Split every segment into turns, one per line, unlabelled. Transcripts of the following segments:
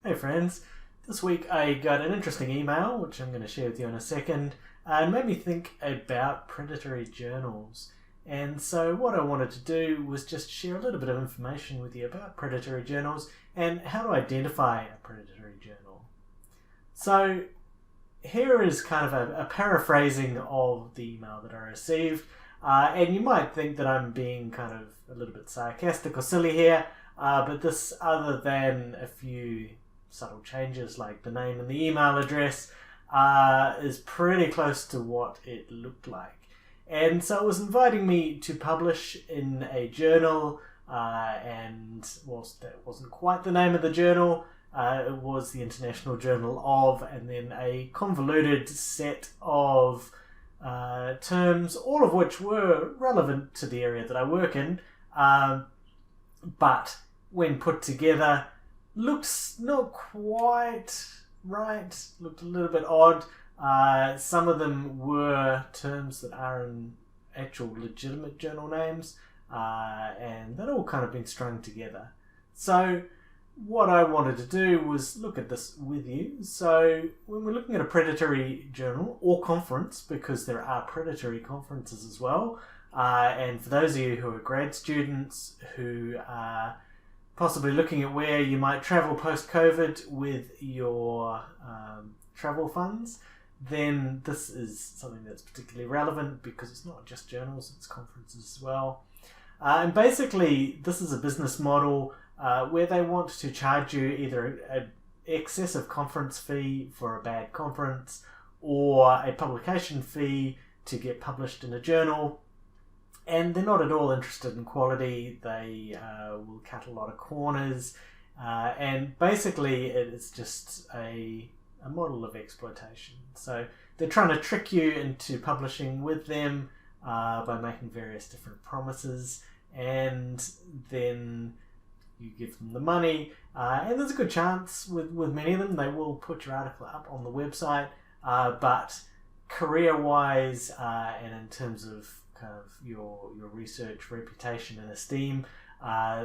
Hey friends, this week I got an interesting email, which I'm going to share with you in a second, and made me think about predatory journals. And so what I wanted to do was just share a little bit of information with you about predatory journals and how to identify a predatory journal. So here is kind of a paraphrasing of the email that I received, and you might think that I'm being kind of a little bit sarcastic or silly here, but this, other than a few subtle changes like the name and the email address, is pretty close to what it looked like. And so it was inviting me to publish in a journal, and whilst that wasn't quite the name of the journal, it was the International Journal of, and then a convoluted set of terms, all of which were relevant to the area that I work in, but when put together, looks not quite right, looked a little bit odd. Some of them were terms that are in actual legitimate journal names, and they'd all kind of been strung together. So what I wanted to do was look at this with you. So when we're looking at a predatory journal or conference, because there are predatory conferences as well, and for those of you who are grad students who are possibly looking at where you might travel post-COVID with your travel funds, then this is something that's particularly relevant because it's not just journals, it's conferences as well. And basically, this is a business model where they want to charge you either an excessive conference fee for a bad conference or a publication fee to get published in a journal. And they're not at all interested in quality. They will cut a lot of corners. And basically, it's just a model of exploitation. So they're trying to trick you into publishing with them by making various different promises. And then you give them the money. And there's a good chance with many of them, they will put your article up on the website. But career-wise and in terms of kind of your research reputation and esteem,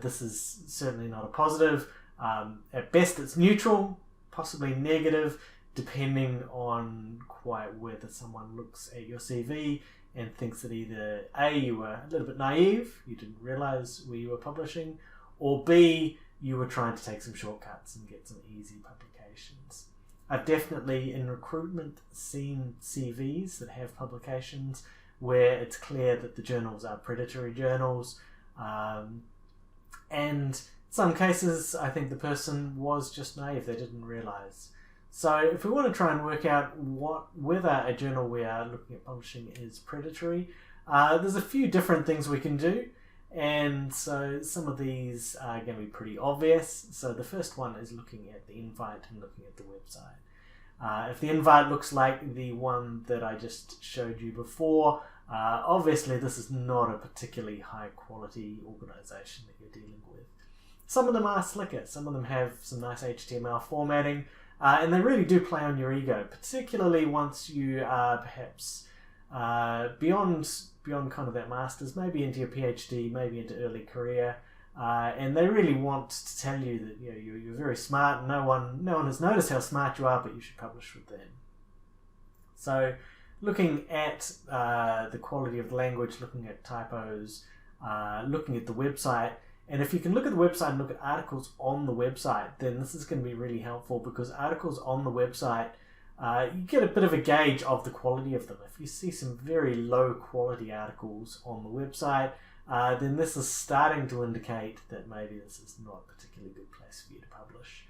this is certainly not a positive. At best it's neutral, possibly negative, depending on quite whether someone looks at your CV and thinks that either A, you were a little bit naive, you didn't realise where you were publishing, or B, you were trying to take some shortcuts and get some easy publications. I've definitely in recruitment seen CVs that have publications where it's clear that the journals are predatory journals. And in some cases, I think the person was just naive, they didn't realise. So if we want to try and work out whether a journal we are looking at publishing is predatory, there's a few different things we can do. And so some of these are going to be pretty obvious. So the first one is looking at the invite and looking at the website. If the invite looks like the one that I just showed you before, obviously this is not a particularly high quality organisation that you're dealing with. Some of them are slicker, some of them have some nice HTML formatting, and they really do play on your ego, particularly once you are perhaps beyond kind of that master's, maybe into your PhD, maybe into early career. And they really want to tell you that you're very smart and no one has noticed how smart you are, but you should publish with them. So looking at the quality of the language, looking at typos, looking at the website, and if you can look at the website and look at articles on the website, then this is going to be really helpful because articles on the website, you get a bit of a gauge of the quality of them. If you see some very low quality articles on the website, then this is starting to indicate that maybe this is not a particularly good place for you to publish.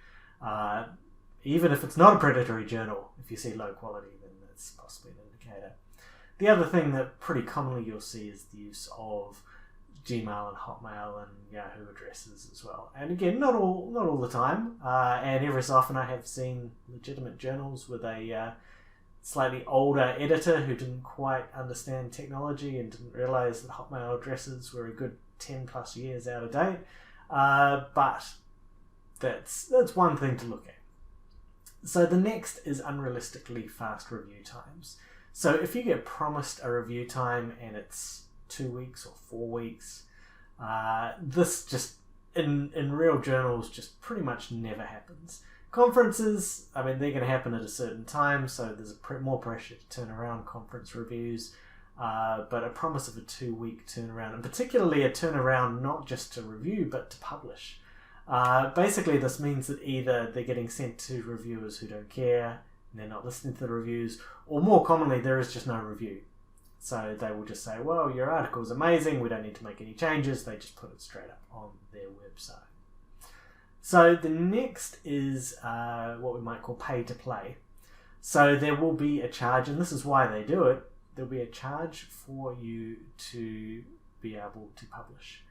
Even if it's not a predatory journal, if you see low quality, then that's possibly an indicator. The other thing that pretty commonly you'll see is the use of Gmail and Hotmail and Yahoo addresses as well. And again, not all the time. And every so often I have seen legitimate journals with a slightly older editor who didn't quite understand technology and didn't realise that Hotmail addresses were a good 10 plus years out of date. But that's one thing to look at. So the next is unrealistically fast review times. So if you get promised a review time and it's 2 weeks or 4 weeks, this just in real journals just pretty much never happens. Conferences, I mean, they're going to happen at a certain time, so there's more pressure to turn around conference reviews. But a promise of a 2-week turnaround, and particularly a turnaround not just to review but to publish. Basically, this means that either they're getting sent to reviewers who don't care, and they're not listening to the reviews, or more commonly, there is just no review. So they will just say, well, your article is amazing, we don't need to make any changes. They just put it straight up on their website. So the next is what we might call pay to play. So there will be a charge, and this is why they do it. There'll be a charge for you to be able to publish.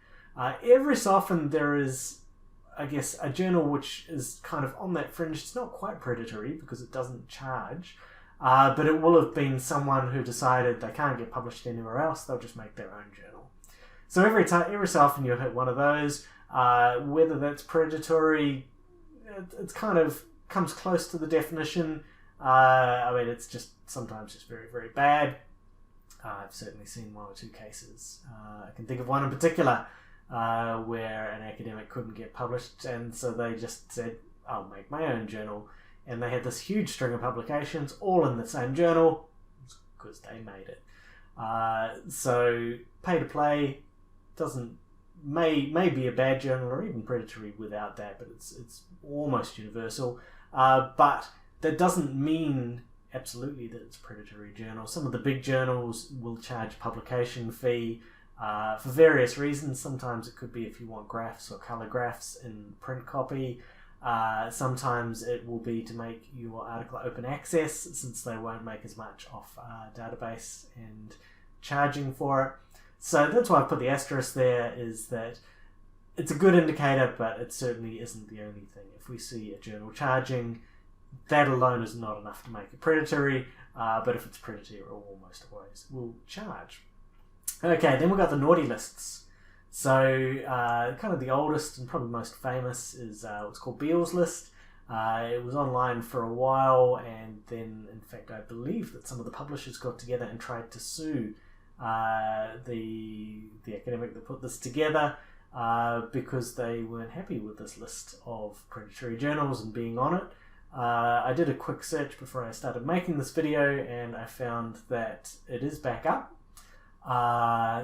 Every so often there is, I guess, a journal which is kind of on that fringe. It's not quite predatory because it doesn't charge, but it will have been someone who decided they can't get published anywhere else. They'll just make their own journal. So every so often you'll hit one of those. Whether that's predatory, it's kind of comes close to the definition. I mean, it's just sometimes just very, very bad. I've certainly seen 1 or 2 cases. I can think of one in particular where an academic couldn't get published, and so they just said, I'll make my own journal. And they had this huge string of publications all in the same journal because they made it. So pay to play may be a bad journal or even predatory without that, but it's almost universal. But that doesn't mean absolutely that it's a predatory journal. Some of the big journals will charge publication fee for various reasons. Sometimes it could be if you want graphs or color graphs in print copy. Sometimes it will be to make your article open access, since they won't make as much off database and charging for it. So that's why I put the asterisk there, is that it's a good indicator, but it certainly isn't the only thing. If we see a journal charging, that alone is not enough to make it predatory, but if it's predatory, it almost always will charge. Okay, then we've got the naughty lists. So kind of the oldest and probably most famous is what's called Beall's List. It was online for a while, and then in fact I believe that some of the publishers got together and tried to sue the academic that put this together because they weren't happy with this list of predatory journals and being on it. I did a quick search before I started making this video, and I found that it is back up.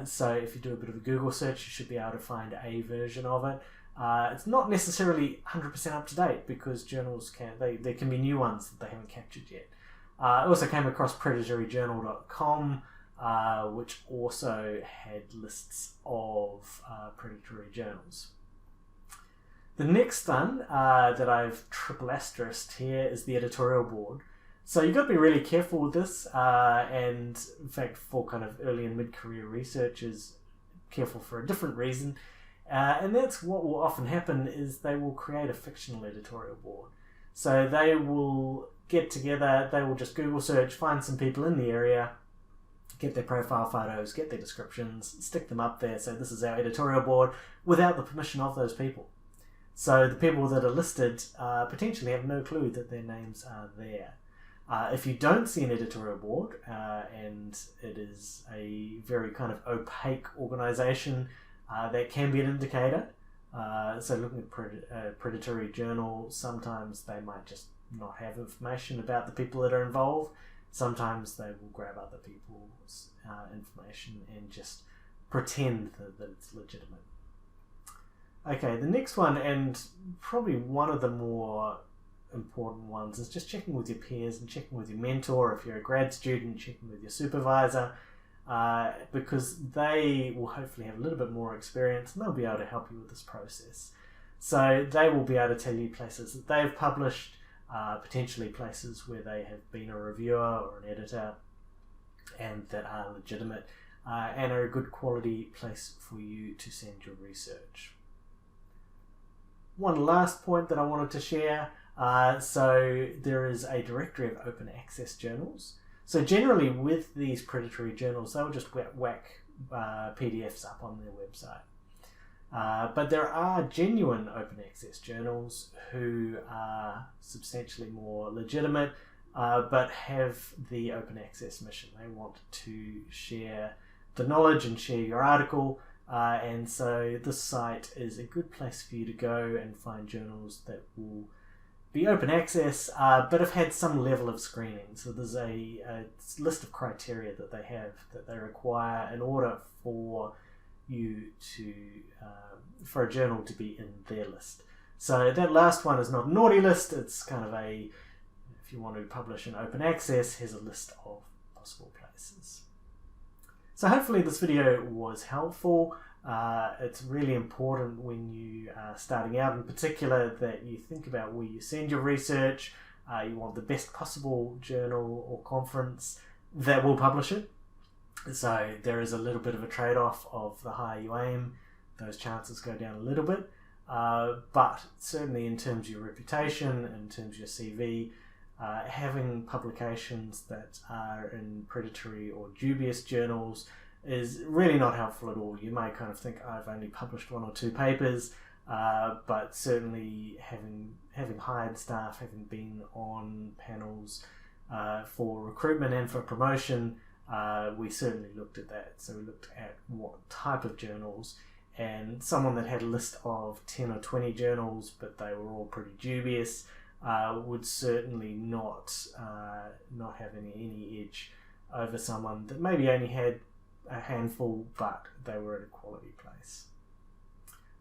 So if you do a bit of a Google search, you should be able to find a version of it. It's not necessarily 100% up to date, because journals there can be new ones that they haven't captured yet. I also came across predatoryjournal.com, which also had lists of predatory journals. The next one that I've triple asterisked here is the editorial board. So you've got to be really careful with this, and in fact for kind of early and mid-career researchers, careful for a different reason. And that's what will often happen, is they will create a fictional editorial board. So they will get together, they will just Google search, find some people in the area, get their profile photos, get their descriptions, stick them up there, so this is our editorial board, without the permission of those people. So the people that are listed potentially have no clue that their names are there. If you don't see an editorial board, and it is a very kind of opaque organisation, that can be an indicator. So looking at predatory journal, sometimes they might just not have information about the people that are involved. Sometimes they will grab other people's information and just pretend that it's legitimate. Okay, the next one, and probably one of the more important ones, is just checking with your peers and checking with your mentor. If you're a grad student, checking with your supervisor, because they will hopefully have a little bit more experience and they'll be able to help you with this process. So they will be able to tell you places that they've published, potentially places where they have been a reviewer or an editor and that are legitimate, and are a good quality place for you to send your research. One last point that I wanted to share. So there is a directory of open access journals. So generally with these predatory journals, they'll just whack PDFs up on their website. But there are genuine open access journals who are substantially more legitimate, but have the open access mission. They want to share the knowledge and share your article, and so this site is a good place for you to go and find journals that will be open access, but have had some level of screening. So there's a list of criteria that they have that they require in order for you to for a journal to be in their list. So that last one is not a naughty list. It's kind of a, if you want to publish in open access, here's a list of possible places. So hopefully this video was helpful. It's really important when you are starting out in particular that you think about where you send your research. You want the best possible journal or conference that will publish it. So there is a little bit of a trade-off of the higher you aim, those chances go down a little bit. But certainly in terms of your reputation, in terms of your CV, having publications that are in predatory or dubious journals is really not helpful at all. You may kind of think, I've only published 1 or 2 papers, but certainly having hired staff, having been on panels for recruitment and for promotion, we certainly looked at that. So we looked at what type of journals, and someone that had a list of 10 or 20 journals but they were all pretty dubious would certainly not have any edge over someone that maybe only had a handful but they were at a quality place.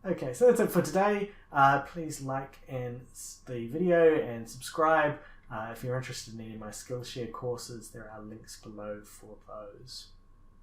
Okay, so that's it for today. Please like the video and subscribe. If you're interested in any of my Skillshare courses, there are links below for those.